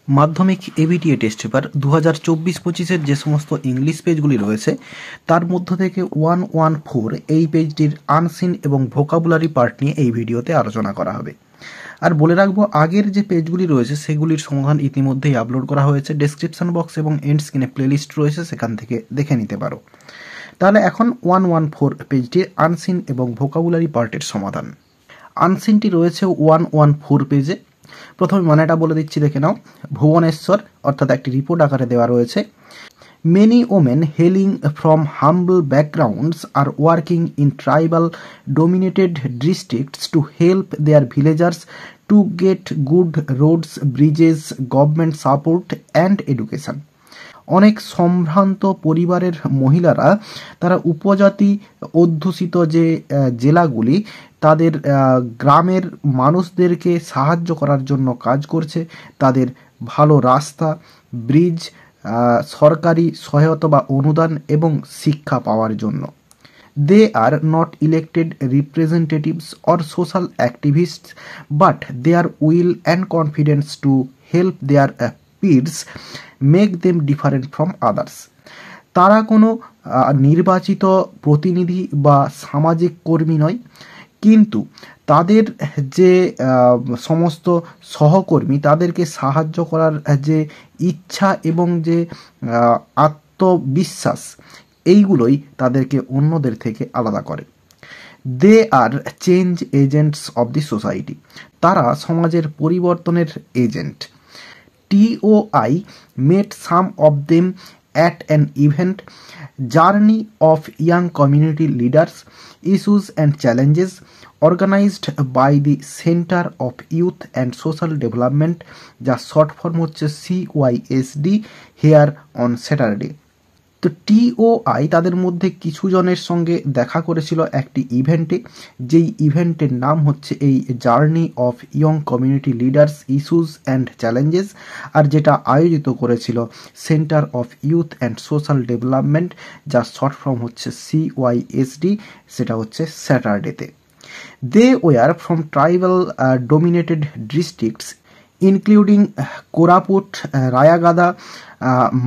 মাধ্যমিক ABTA test paper 2024-25-এর যে সমস্ত ইংলিশ পেজগুলি রয়েছে তার মধ্য থেকে 114 এই পেজটির আনসিন এবং ভোকাবুলারি পার্ট নিয়ে এই ভিডিওতে আলোচনা করা হবে। আর বলে রাখবো, আগের যে পেজগুলি রয়েছে সেগুলির সমাধান ইতিমধ্যেই আপলোড করা হয়েছে। ডেসক্রিপশন বক্স এবং এন্ড স্ক্রিনে প্লেলিস্ট রয়েছে, সেখান থেকে দেখে নিতে পারো। তাহলে এখন 114 পেজটির আনসিন এবং ভোকাবুলারি পার্টের সমাধান। আনসিনটি রয়েছে 114 পেজে। প্রথমে মানেটা বলে দিচ্ছি, দেখে নাও। ভুবনেশ্বর অর্থাৎ একটি রিপোর্ট আকারে দেওয়া রয়েছে। Many women hailing from humble backgrounds are working in tribal dominated districts to help their villagers to get good roads, bridges, government support and education. অনেক সম্ভ্রান্ত পরিবারের মহিলারা তারা উপজাতি অধ্যুষিত যে জেলাগুলি তাদের গ্রামের মানুষদেরকে সাহায্য করার জন্য কাজ করছে, তাদের ভালো রাস্তা, ব্রিজ, সরকারি সহায়তা বা অনুদান এবং শিক্ষা পাওয়ার জন্য। They are not elected representatives or social activists, but their will and confidence to help their peers make them different from others. তারা কোনো নির্বাচিত প্রতিনিধি বা সামাজিক কর্মী নয়, কিন্তু তাদের যে সমস্ত সহকর্মী তাদেরকে সাহায্য করার যে ইচ্ছা এবং যে আত্মবিশ্বাস, এইগুলোই তাদেরকে অন্যদের থেকে আলাদা করে। They are change agents of the society, তারা সমাজের পরিবর্তনের এজেন্ট। TOI met some of them at an event, Journey of Young Community Leaders, Issues and Challenges, organized by the Center of Youth and Social Development, যা short form হচ্ছে CYSD, here on Saturday. তো TOI তাদের মধ্যে কিছু জনের সঙ্গে দেখা করেছিল একটি ইভেন্টে, যেই ইভেন্টের নাম হচ্ছে এই journey of young community leaders, issues and challenges, আর যেটা আয়োজিত করেছিল centre of youth and social development, যার শর্ট ফর্ম হচ্ছে CYSD, সেটা হচ্ছে স্যাটারডেতে। They were from tribal dominated districts including Koraput, Rayagada,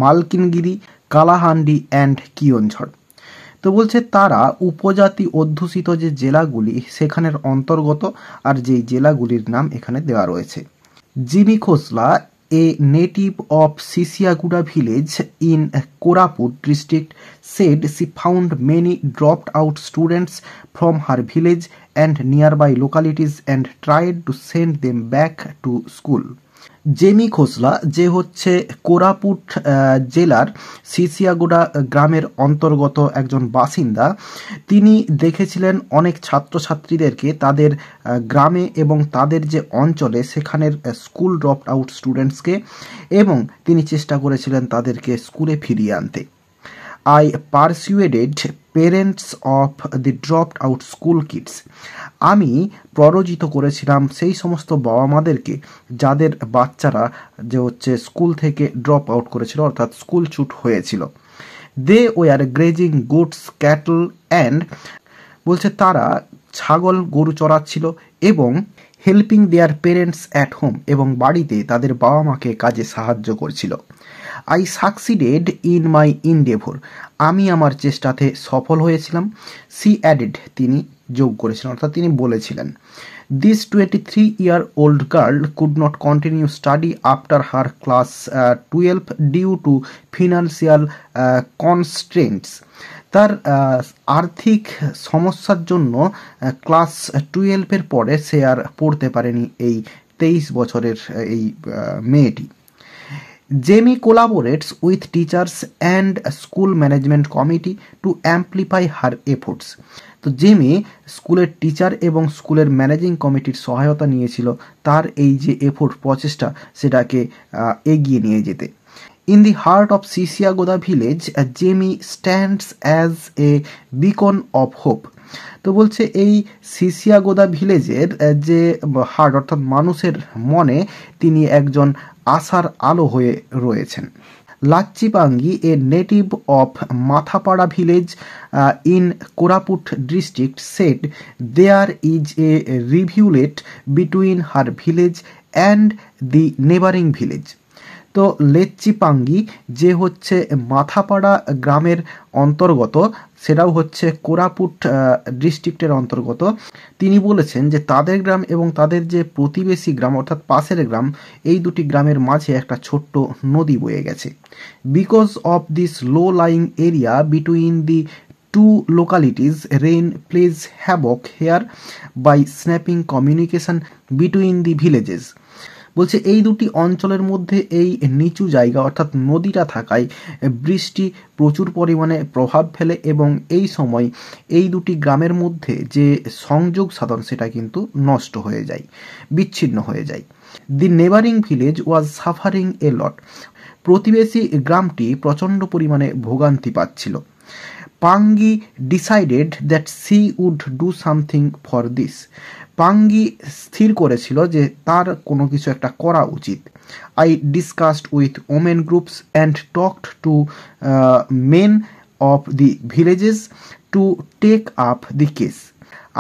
Malkangiri, Kalahandi and Keonjhar. তো বলছে তারা উপজাতি অধ্যুষিত যে জেলাগুলি সেখানের অন্তর্গত, আর যেই জেলাগুলির নাম এখানে দেওয়া রয়েছে। Jimi Khosla, a native of Sisiaguda village in Koraput district, said she found many dropped out students from her village and nearby localities and tried to send them back to school. Jemi Khosla, যে হচ্ছে কোরাপুট জেলার সিসিয়াগুড়া গ্রামের অন্তর্গত একজন বাসিন্দা, তিনি দেখেছিলেন অনেক ছাত্রছাত্রীদেরকে তাদের গ্রামে এবং তাদের যে অঞ্চলে সেখানের স্কুল ড্রপড আউট স্টুডেন্টসকে, এবং তিনি চেষ্টা করেছিলেন তাদেরকে স্কুলে ফিরিয়ে আনতে। I persuaded parents of the dropped out school kids. আমি প্ররোচিত করেছিলাম সেই সমস্ত বাবা মাদেরকে যাদের বাচ্চারা যে হচ্ছে স্কুল থেকে ড্রপ আউট করেছিল, অর্থাৎ স্কুল ছুট হয়েছিল। They were grazing goods, cattle and, বলছে তারা ছাগল গরু চড়াচ্ছিল এবং helping their parents at home, এবং বাড়িতে তাদের বাবা মাকে কাজে সাহায্য করছিল। I succeeded in my endeavour, আমি আমার চেষ্টাতে সফল হয়েছিলাম। সি অ্যাডেড, তিনি যোগ করেছিলেন, অর্থাৎ তিনি বলেছিলেন। This 23-year-old girl could not continue study after her class 12 due to financial constraints. তার আর্থিক সমস্যার জন্য ক্লাস 12-এর পরে সে আর পড়তে পারেনি এই 23 বছরের এই মেয়েটি। Jamie collaborates with teachers and school management committee to amplify her efforts. তো জেমি স্কুলের টিচার এবং স্কুলের ম্যানেজিং কমিটির সহায়তা নিয়েছিল তার এই যে এফোর্ট, প্রচেষ্টা, সেটাকে এগিয়ে নিয়ে যেতে। In the heart of Sisiagoda village, Jamie stands as a beacon of hope. তো বলছে এই সিসিয়াগোদা ভিলেজের যে হার্ট, অর্থাৎ মানুষের মনে তিনি একজন আশার আলো হয়ে রয়েছেন। Lachhipangi, a native of Mathapada village in Koraput district, said there is a rivulet between her village and the neighbouring village. তো লেচ্চিপাঙ্গি যে হচ্ছে মাথাপাড়া গ্রামের অন্তর্গত, সেটাও হচ্ছে কোরাপুট ডিস্ট্রিক্টের অন্তর্গত, তিনি বলেছেন যে তাদের গ্রাম এবং তাদের যে প্রতিবেশী গ্রাম অর্থাৎ পাশের গ্রাম, এই দুটি গ্রামের মাঝে একটা ছোট্ট নদী বয়ে গেছে। Because of this low lying area between the two localities, rain plays havoc here by snapping communication between the villages. বলছে এই দুটি অঞ্চলের মধ্যে এই নিচু জায়গা অর্থাৎ নদীটা থাকায় বৃষ্টি প্রচুর পরিমাণে প্রভাব ফেলে এবং এই সময় এই দুটি গ্রামের মধ্যে যে সংযোগ সাধন সেটা কিন্তু নষ্ট হয়ে যায়, বিচ্ছিন্ন হয়ে যায়। The neighbouring village was suffering a lot, প্রতিবেশী গ্রামটি প্রচণ্ড পরিমাণে ভোগান্তি পাচ্ছিল। Pangi decided that she would do something for this, Pangi স্থির করেছিল যে তার কোনো কিছু একটা করা উচিত। I discussed with women groups and talked to men of the villages to take up the case,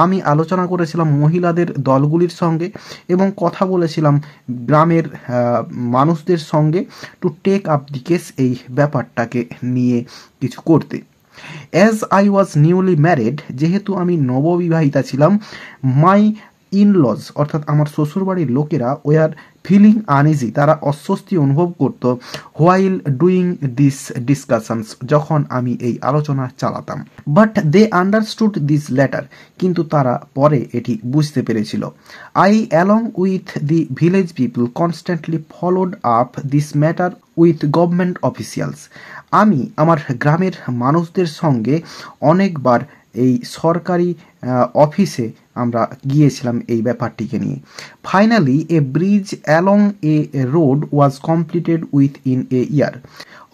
আমি আলোচনা করেছিলাম মহিলাদের দলগুলির সঙ্গে এবং কথা বলেছিলাম গ্রামের মানুষদের সঙ্গে to take up the case, এই ব্যাপারটাকে নিয়ে কিছু করতে। As I was newly married, যেহেতু আমি নববিবাহিতা ছিলাম, মাই ইনলজ অর্থাৎ আমার শ্বশুরবাড়ির লোকেরা ওয়ার ফিলিং আনইজি, তারা অস্বস্তি অনুভব করত হোয়াইল ডুইং দিস ডিসকাশনস, যখন আমি এই আলোচনা চালাতাম। But they understood this letter, কিন্তু তারা পরে এটি বুঝতে পেরেছিল। I along with the village people constantly followed up this matter with government officials, আমি আমার গ্রামের মানুষদের সঙ্গে অনেকবার এই সরকারি অফিসে আমরা গিয়েছিলাম এই ব্যাপারটিকে নিয়ে। Finally a bridge along a road was completed with in a year,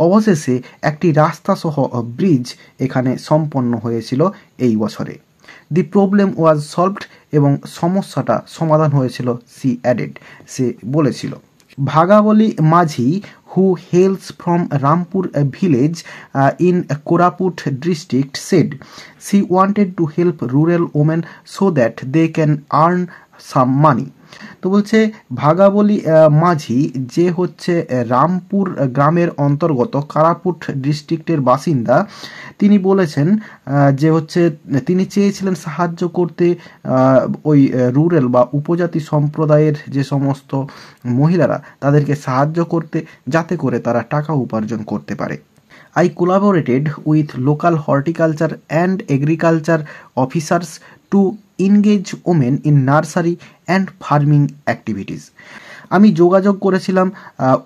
অবশেষে একটি রাস্তা সহ ব্রিজ এখানে সম্পন্ন হয়েছিল এই বছরে। দি প্রবলেম ওয়াজ সলভড, এবং সমস্যাটা সমাধান হয়েছিল, সি অ্যাডেড, সে বলেছিল। ভাগাবলী মাঝি who hails from Rampur village in Koraput district said she wanted to help rural women so that they can earn some money. তো বলছে ভাগাবলী মাঝি যে হচ্ছে রামপুর গ্রামের অন্তর্গত কারাপুট ডিস্ট্রিক্টের বাসিন্দা, তিনি বলেছেন যে হচ্ছে তিনি চেয়েছিলেন সাহায্য করতে ওই রুরাল বা উপজাতি সম্প্রদায়ের যে সমস্ত মহিলারা, তাদেরকে সাহায্য করতে যাতে করে তারা টাকা উপার্জন করতে পারে। I collaborated with local horticulture and agriculture officers to engage women in nursery and farming activities. আমি যোগাযোগ করেছিলাম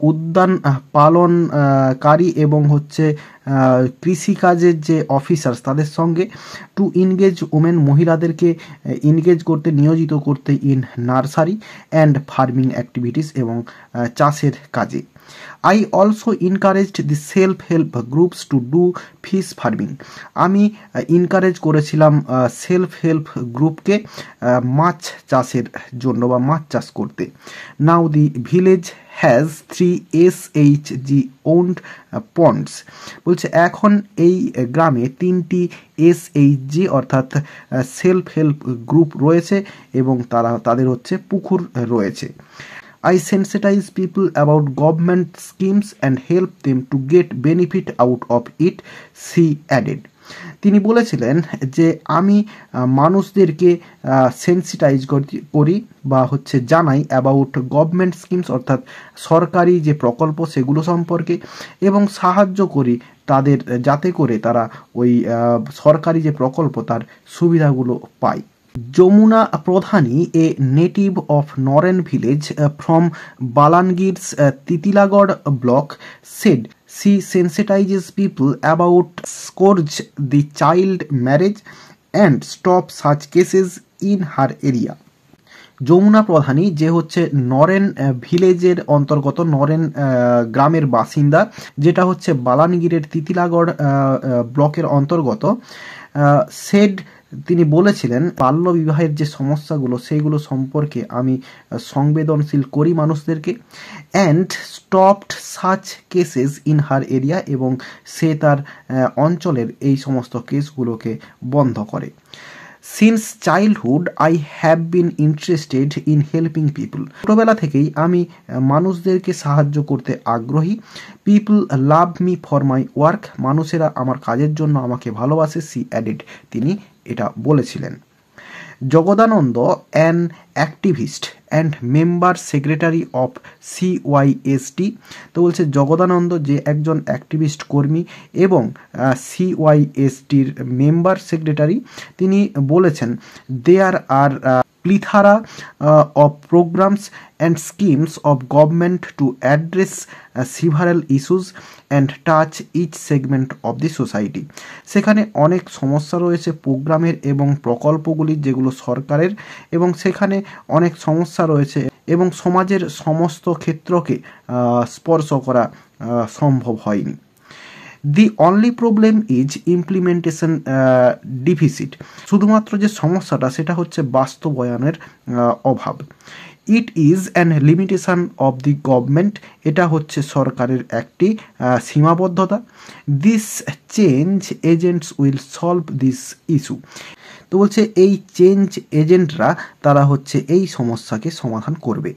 উদ্যান পালনকারী এবং হচ্ছে কৃষিকাজের যে অফিসার্স তাদের সঙ্গে, টু ইনগেজ ওমেন, মহিলাদেরকে ইনগেজ করতে, নিয়োজিত করতে, in nursery and farming activities, এবং চাষের কাজে। I also encouraged the self help groups to do fish farming, আমি ইনকারেজ করেছিলাম সেলফ হেল্প গ্রুপকে মাছ চাষের জন্য বা মাছ চাষ করতে। Now the village has 3 SHG owned ponds, বলছে এখন এই গ্রামে 3টি SHG অর্থাৎ সেলফ হেল্প গ্রুপ রয়েছে এবং তাদের হচ্ছে পুকুর রয়েছে। I sensitize people about government schemes and help them to get benefit out of it, she added. তিনি বলেছিলেন যে আমি মানুষদেরকে সেন্সিটাইজ করি বা হচ্ছে জানাই অ্যাবাউট গভর্নমেন্ট স্কিমস অর্থাৎ সরকারি যে প্রকল্প সেগুলো সম্পর্কে, এবং সাহায্য করি তাদের যাতে করে তারা ওই সরকারি যে প্রকল্প তার সুবিধাগুলো পায়। Jamuna Pradhani, a native of Naren village from Balangir's Titilagarh block, said she sensitizes people about scourge the child marriage and stop such cases in her area. Jamuna Pradhani যে হচ্ছে নরেন ভিলেজের অন্তর্গত, নরেন গ্রামের বাসিন্দা, যেটা হচ্ছে বালানগীরের তিতিলাগড় ব্লকের অন্তর্গত, সেড তিনি বলেছিলেন বাল্য বিবাহের যে সমস্যাগুলো সেইগুলো সম্পর্কে আমি সংবেদনশীল করি মানুষদেরকে। And stopped such cases in her area, এবং সে তার অঞ্চলের এই সমস্ত কেসগুলোকে বন্ধ করে। Since childhood I have been interested in helping people. ছোটোবেলা থেকেই আমি মানুষদেরকে সাহায্য করতে আগ্রহী। People love me for my work, মানুষেরা আমার কাজের জন্য আমাকে ভালোবাসে। সি অ্যাডেড, তিনি এটা বলেছিলেন। Jagadananda an activist and member secretary of CYST. তো বলছে জগদানন্দ যে একজন অ্যাক্টিভিস্ট কর্মী এবং সিওয়াইএসটির মেম্বার সেক্রেটারি, তিনি বলেছেন দেয়ার আর প্লিথারা of programs and schemes of government to address several issues and touch each segment of the society। সেখানে অনেক সমস্যা রয়েছে প্রোগ্রামের এবং প্রকল্পগুলির যেগুলো সরকারের, এবং সেখানে অনেক সমস্যা রয়েছে এবং সমাজের সমস্ত ক্ষেত্রকে স্পর্শ করা সম্ভব হয়নি। The only problem is implementation deficit, শুধুমাত্র যে সমস্যাটা সেটা হচ্ছে বাস্তবায়নের অভাব। It is an limitation of the government, এটা হচ্ছে সরকারের একটি সীমাবদ্ধতা। This change agents will solve this issue. তো বলছে এই চেঞ্জ এজেন্টরা তারা হচ্ছে এই সমস্যাকে সমাধান করবে।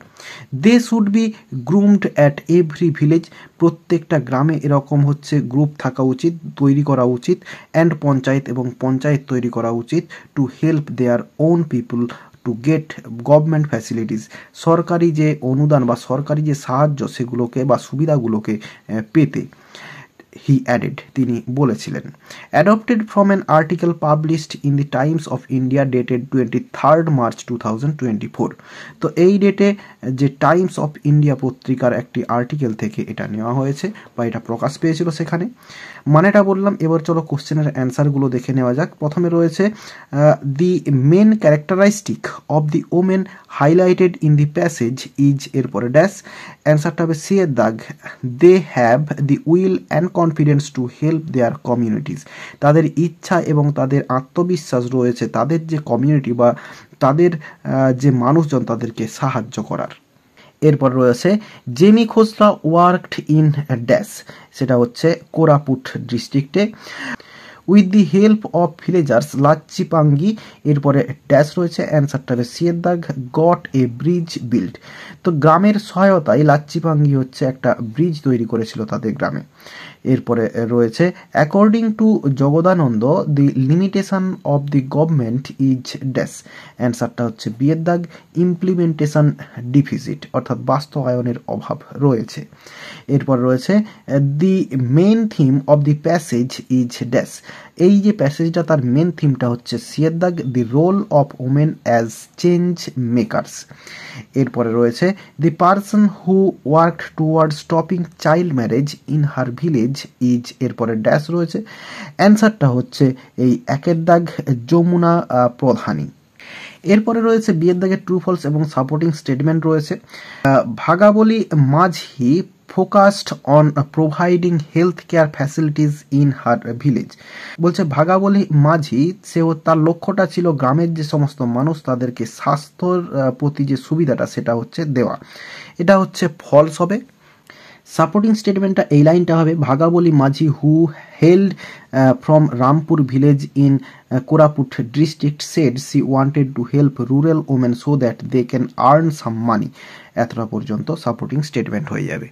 They should be groomed at every village, প্রত্যেকটা গ্রামে এরকম হচ্ছে গ্রুপ থাকা উচিত, তৈরি করা উচিত। অ্যান্ড পঞ্চায়েত, এবং পঞ্চায়েত তৈরি করা উচিত। Two help their own people to get government facilities, সরকারি যে অনুদান বা সরকারি যে সাহায্য সেগুলোকে বা সুবিধাগুলোকে পেতে। হি অ্যাডেড, তিনি বলেছিলেন। Adopted from an article published in the Times of India dated 23 March 2024। তো এই ডেটে যে টাইমস অফ ইন্ডিয়া পত্রিকার একটি আর্টিকেল থেকে এটা নেওয়া হয়েছে বা এটা প্রকাশ পেয়েছিল সেখানে। মানেটা বললাম, এবার চলো কোশ্চেনের অ্যান্সারগুলো দেখে নেওয়া যাক। প্রথমে রয়েছে the main characteristic of the women highlighted in the passage is, এরপরে ড্যাশ। অ্যান্সারটা হবে সি এর দাগ, they have the will and confidence to help their communities, তাদের ইচ্ছা এবং তাদের আত্মবিশ্বাস রয়েছে তাদের যে কমিউনিটি বা তাদের যে মানুষজন তাদেরকে সাহায্য করার। এরপর রয়েছে Jemi Khosla worked in dash, সেটা হচ্ছে কোরাপুট ডিস্ট্রিক্টে। With the help of villagers Lachhipangi, এরপরে ড্যাশ রয়েছে। অ্যান্সারটা হবে সি এর দাগ, গট এ ব্রিজ বিল্ড। তো গ্রামের সহায়তায় লাচ্চিপাঙ্গি হচ্ছে একটা ব্রিজ তৈরি করেছিল তাদের গ্রামে। এরপরে রয়েছে according to Jagadananda the limitation of the government is dash. অ্যান্সারটা হচ্ছে বি এর দাগ, ইমপ্লিমেন্টেশন ডিফিসিট, অর্থাৎ বাস্তবায়নের অভাব রয়েছে। এরপর রয়েছে the main theme of the passage is dash. এই যে প্যাসেজটা তার মেন থিমটা হচ্ছে সি এর দাগ, the role of women as change makers. এরপরে রয়েছে the person who work toward stopping child marriage in her village is, এরপরে ড্যাশ রয়েছে। অ্যান্সারটা হচ্ছে এই একের দাগ, যমুনা প্রধানী। এরপরে রয়েছে বিয়ের দাগে ট্রু ফলস এবং সাপোর্টিং স্টেটমেন্ট রয়েছে। ভাগাবলী মাঝি focused on providing health care facilities in her village. বলছে ভাগাবলী মাঝি তার লক্ষ্যটা ছিল গ্রামের যে সমস্ত মানুষ তাদেরকে স্বাস্থ্যর প্রতি যে সুবিধাটা সেটা হচ্ছে দেওয়া। এটা হচ্ছে ফলস হবে। সাপোর্টিং স্টেটমেন্টটা এই লাইনটা হবে, Bhagabali Majhi who held from Rampur village in Koraput district said she wanted to help rural women so that they can earn some money. এতটা পর্যন্ত সাপোর্টিং স্টেটমেন্ট হয়ে যাবে।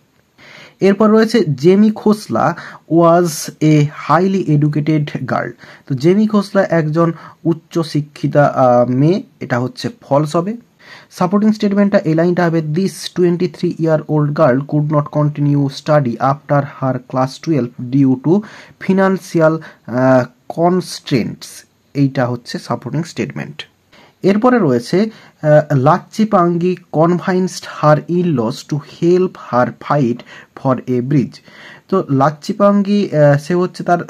এরপর রয়েছে Jemi Khosla was a highly educated girl. তো জেমি খোসলা একজন উচ্চ শিক্ষিতা মেয়ে, এটা হচ্ছে ফলস হবে। সাপোর্টিং স্টেটমেন্টটা এই লাইনটা হবে, this 23-year-old girl could not continue study after her class 12 due to financial constraints. এইটা হচ্ছে সাপোর্টিং স্টেটমেন্ট। এরপরে রয়েছে Lachhipangi convinced her in-laws to help her fight for a bridge. তো লাচ্চিপাঙ্গি সে হচ্ছে তার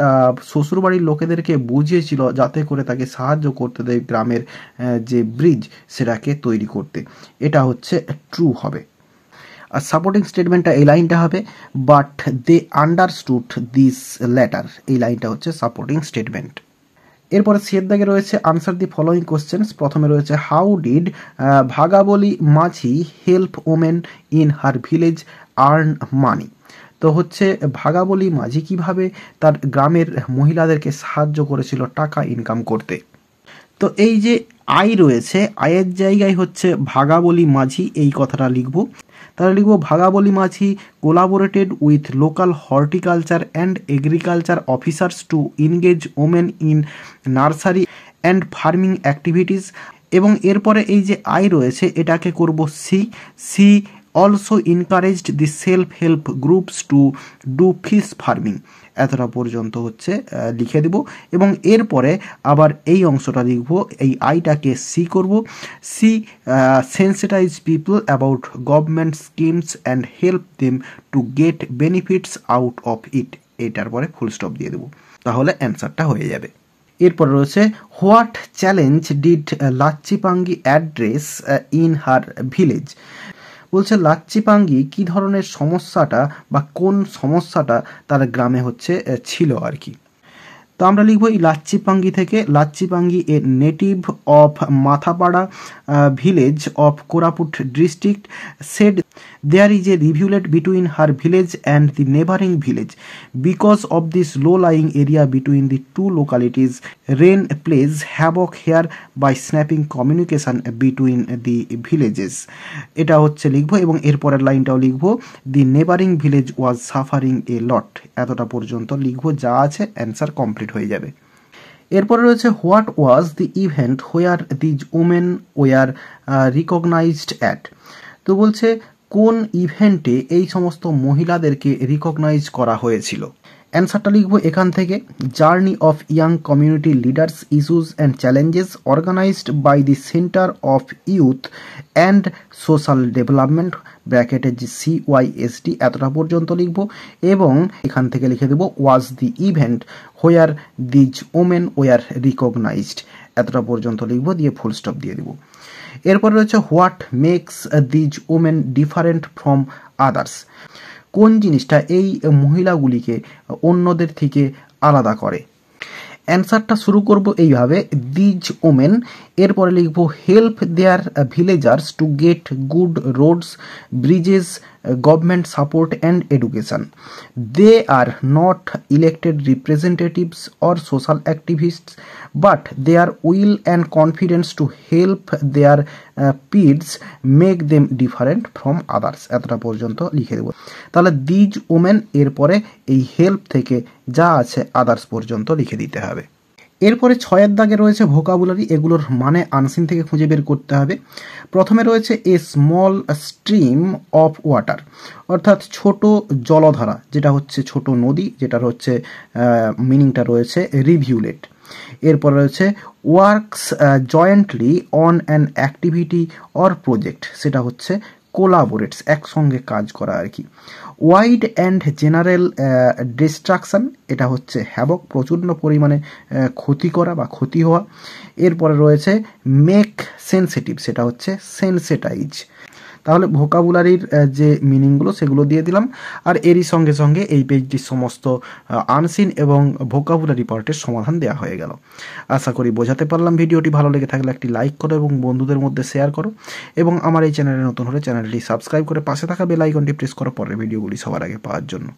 শ্বশুরবাড়ির লোকেদেরকে বুঝিয়েছিল যাতে করে তাকে সাহায্য করতে দেয় গ্রামের যে ব্রিজ সেটাকে তৈরি করতে। এটা হচ্ছে ট্রু হবে। আর সাপোর্টিং স্টেটমেন্টটা এই লাইনটা হবে, but they understood this letter. এই লাইনটা হচ্ছে সাপোর্টিং স্টেটমেন্ট। এরপরে সিয়ের দাগে রয়েছে আনসার দি ফলোয়িং কোশ্চেন্স। প্রথমে রয়েছে how did ভাগাবলী Majhi help women in her village earn money. তো হচ্ছে ভাগাবলী মাঝি কিভাবে তার গ্রামের মহিলাদেরকে সাহায্য করেছিল টাকা ইনকাম করতে। তো এই যে আই রয়েছে, আয়ের জায়গায় হচ্ছে ভাগাবলী মাঝি, এই কথাটা লিখব। তাহলে লিখব Bhagabali Majhi collaborated with local horticulture and agriculture officers to engage women in nursery and farming activities. এবং এরপরে এই যে আই রয়েছে এটাকে করব she also encouraged the self help groups to do fish farming. এতটা পর্যন্ত হচ্ছে লিখে দেব। এবং এরপরে আবার এই অংশটা লিখব, এই আইটাকে সি করব। She sensitise people about government schemes and help them to get benefits out of it. এটার পরে ফুল স্টপ দিয়ে দেবো, তাহলে অ্যান্সারটা হয়ে যাবে। এরপরে রয়েছে what challenge did Lachhipangi address in her village. বলছে লাচ্চিপাঙ্গি কি ধরনের সমস্যাটা বা কোন সমস্যাটা তার গ্রামে হচ্ছে ছিল আর কি। তো আমরা লিখব এই লাচ্চিপাঙ্গি থেকে, Lachhipangi a native of Mathapada village of Koraput district said there is a rivulet between her village and the neighboring village. Because of this low-lying area between the two localities, rain plays havoc here by snapping communication between the villages. এটা হচ্ছে লিখবো এবং এরপরের লাইনটাও লিখবো, the neighboring village was suffering a lot. এতটা পর্যন্ত লিখবো, যা আছে অ্যান্সার কমপ্লিট হয়ে যাবে। এরপরে রয়েছে what was the event where these women were recognised at. তো বলছে কোন ইভেন্টে এই সমস্ত মহিলাদেরকে রিকগনাইজ করা হয়েছিল। অ্যান্সারটা লিখবো এখান থেকে, journey of young community leaders issues and challenges organised by the centre of youth and social development ব্র্যাকেটের যে CYSD, এতটা পর্যন্ত লিখব। এবং এখান থেকে লিখে দেবো was the event where these women were recognised, এতটা পর্যন্ত লিখব, দিয়ে ফুল স্টপ দিয়ে দেবো। এরপর রয়েছে what makes these women different from others. কোন জিনিসটা এই মহিলাগুলিকে অন্যদের থেকে আলাদা করে। অ্যান্সারটা শুরু করব এইভাবে, দিজ ওমেন, এরপরে লিখব help their villagers to get good roads, bridges, government support and education. They are not elected representatives or social activists, but their will and confidence to help their peers make them different from others. এতটা পর্যন্ত লিখে দেব। তাহলে these women, এরপরে এই help থেকে যা আছে others পর্যন্ত লিখে দিতে হবে। এরপরে 6 দাগে রয়েছে ভোকাবুলারি, এগুলোর মানে আনসিন থেকে খুঁজে বের করতে হবে। প্রথমে রয়েছে a small stream of water, অর্থাৎ ছোট জলধারা, যেটা হচ্ছে ছোট নদী, যেটার হচ্ছে মিনিংটা রয়েছে রিভিউলেট। এরপর রয়েছে works jointly on an activity or project, সেটা হচ্ছে কোলাবোরেটস, একসঙ্গে কাজ করা আর কি। ওয়াইড অ্যান্ড জেনারেল ডিস্ট্রাকশন, এটা হচ্ছে হ্যাবক, প্রচণ্ড পরিমাণে ক্ষতি করা বা ক্ষতি হওয়া। এরপরে রয়েছে মেক সেন্সিটিভ, সেটা হচ্ছে সেন্সিটাইজ। তাহলে ভোকাবুলারির যে মিনিংগুলো সেগুলো দিয়ে দিলাম, আর এরই সঙ্গে সঙ্গে এই পেজটির সমস্ত আনসিন এবং ভোকাবুলারি পার্টের সমাধান দেওয়া হয়ে গেল। আশা করি বোঝাতে পারলাম। ভিডিওটি ভালো লেগে থাকলে একটি লাইক করো এবং বন্ধুদের মধ্যে শেয়ার করো, এবং আমার এই চ্যানেলে নতুন হলে চ্যানেলটি সাবস্ক্রাইব করে পাশে থাকা বেল আইকনটি প্রেস করো পরের ভিডিওগুলি সবার আগে পাওয়ার জন্য।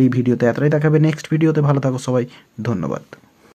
এই ভিডিওতে এতটাই দেখাবে, নেক্সট ভিডিওতে ভালো থাকো সবাই, ধন্যবাদ।